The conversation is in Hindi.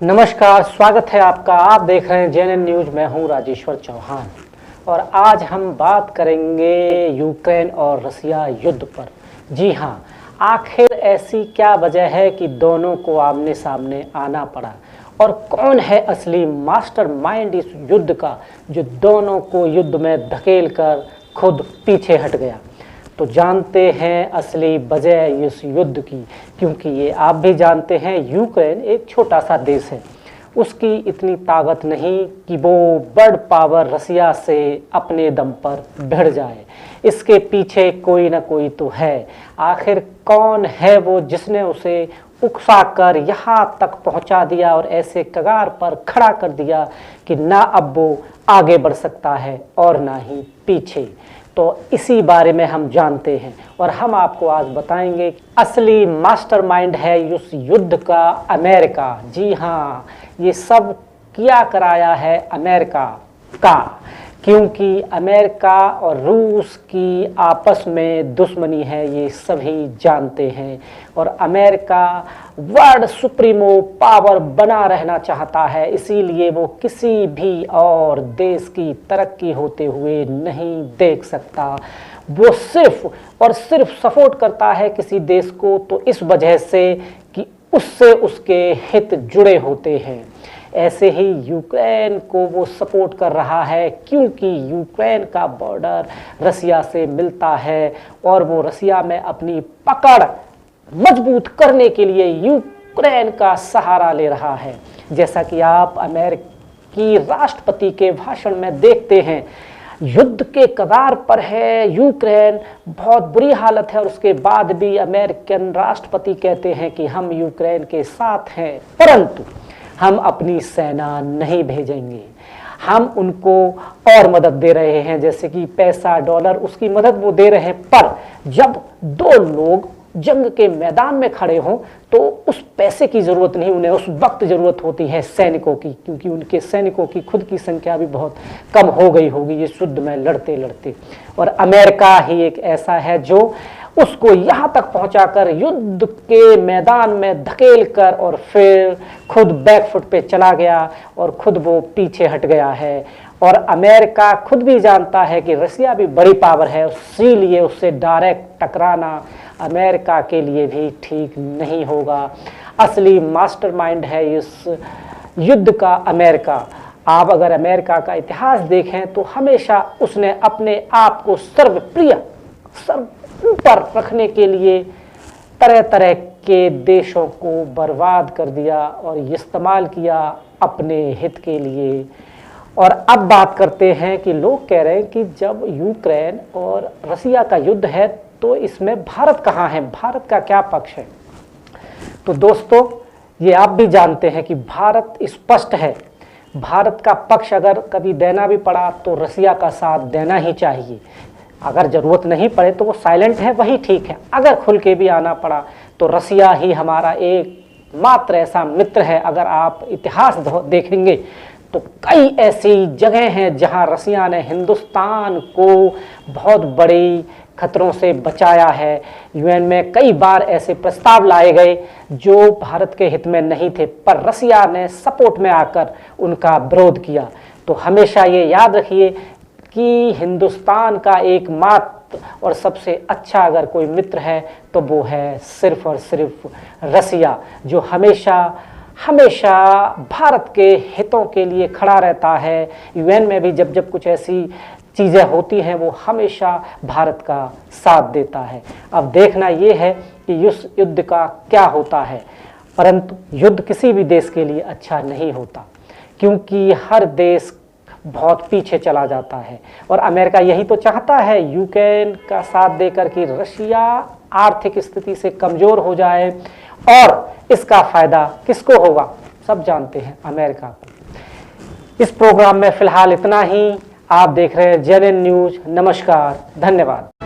नमस्कार, स्वागत है आपका। आप देख रहे हैं जेएनएन न्यूज। मैं हूं राजेश्वर चौहान और आज हम बात करेंगे यूक्रेन और रसिया युद्ध पर। जी हां, आखिर ऐसी क्या वजह है कि दोनों को आमने सामने आना पड़ा और कौन है असली मास्टरमाइंड इस युद्ध का जो दोनों को युद्ध में धकेल कर खुद पीछे हट गया। तो जानते हैं असली वजह इस युद्ध की, क्योंकि ये आप भी जानते हैं यूक्रेन एक छोटा सा देश है। उसकी इतनी ताकत नहीं कि वो बड़ पावर रसिया से अपने दम पर भिड़ जाए। इसके पीछे कोई ना कोई तो है। आखिर कौन है वो जिसने उसे उकसाकर यहाँ तक पहुँचा दिया और ऐसे कगार पर खड़ा कर दिया कि ना अब वो आगे बढ़ सकता है और ना ही पीछे। तो इसी बारे में हम जानते हैं और हम आपको आज बताएंगे असली मास्टरमाइंड है उस युद्ध का अमेरिका। जी हाँ, ये सब किया कराया है अमेरिका का, क्योंकि अमेरिका और रूस की आपस में दुश्मनी है, ये सभी जानते हैं। और अमेरिका वर्ल्ड सुप्रीमो पावर बना रहना चाहता है, इसीलिए वो किसी भी और देश की तरक्की होते हुए नहीं देख सकता। वो सिर्फ और सिर्फ सपोर्ट करता है किसी देश को तो इस वजह से कि उससे उसके हित जुड़े होते हैं। ऐसे ही यूक्रेन को वो सपोर्ट कर रहा है, क्योंकि यूक्रेन का बॉर्डर रसिया से मिलता है और वो रसिया में अपनी पकड़ मजबूत करने के लिए यूक्रेन का सहारा ले रहा है। जैसा कि आप अमेरिकी राष्ट्रपति के भाषण में देखते हैं, युद्ध के कगार पर है यूक्रेन, बहुत बुरी हालत है, और उसके बाद भी अमेरिकन राष्ट्रपति कहते हैं कि हम यूक्रेन के साथ हैं, परंतु हम अपनी सेना नहीं भेजेंगे। हम उनको और मदद दे रहे हैं, जैसे कि पैसा, डॉलर, उसकी मदद वो दे रहे हैं। पर जब दो लोग जंग के मैदान में खड़े हों तो उस पैसे की ज़रूरत नहीं, उन्हें उस वक्त ज़रूरत होती है सैनिकों की, क्योंकि उनके सैनिकों की खुद की संख्या भी बहुत कम हो गई होगी ये युद्ध में लड़ते लड़ते। और अमेरिका ही एक ऐसा है जो उसको यहाँ तक पहुँचाकर युद्ध के मैदान में धकेल कर और फिर खुद बैकफुट पे चला गया और खुद वो पीछे हट गया है। और अमेरिका खुद भी जानता है कि रसिया भी बड़ी पावर है, इसीलिए उससे डायरेक्ट टकराना अमेरिका के लिए भी ठीक नहीं होगा। असली मास्टरमाइंड है इस युद्ध का अमेरिका। आप अगर अमेरिका का इतिहास देखें तो हमेशा उसने अपने आप को सर्वप्रिय, ऊपर रखने के लिए तरह तरह के देशों को बर्बाद कर दिया और इस्तेमाल किया अपने हित के लिए। और अब बात करते हैं कि लोग कह रहे हैं कि जब यूक्रेन और रसिया का युद्ध है तो इसमें भारत कहाँ है, भारत का क्या पक्ष है। तो दोस्तों, ये आप भी जानते हैं कि भारत स्पष्ट है। भारत का पक्ष अगर कभी देना भी पड़ा तो रसिया का साथ देना ही चाहिए। अगर ज़रूरत नहीं पड़े तो वो साइलेंट है, वही ठीक है। अगर खुल के भी आना पड़ा तो रसिया ही हमारा एक मात्र ऐसा मित्र है। अगर आप इतिहास देखेंगे तो कई ऐसी जगह हैं जहां रसिया ने हिंदुस्तान को बहुत बड़ी खतरों से बचाया है। यूएन में कई बार ऐसे प्रस्ताव लाए गए जो भारत के हित में नहीं थे, पर रसिया ने सपोर्ट में आकर उनका विरोध किया। तो हमेशा ये याद रखिए कि हिंदुस्तान का एकमात्र और सबसे अच्छा अगर कोई मित्र है तो वो है सिर्फ और सिर्फ रसिया, जो हमेशा हमेशा भारत के हितों के लिए खड़ा रहता है। यूएन में भी जब जब कुछ ऐसी चीज़ें होती हैं वो हमेशा भारत का साथ देता है। अब देखना ये है कि इस युद्ध का क्या होता है, परंतु युद्ध किसी भी देश के लिए अच्छा नहीं होता, क्योंकि हर देश बहुत पीछे चला जाता है। और अमेरिका यही तो चाहता है यूक्रेन का साथ देकर कि रशिया आर्थिक स्थिति से कमज़ोर हो जाए, और इसका फ़ायदा किसको होगा, सब जानते हैं, अमेरिका को। इस प्रोग्राम में फ़िलहाल इतना ही। आप देख रहे हैं जेएनएन न्यूज़। नमस्कार, धन्यवाद।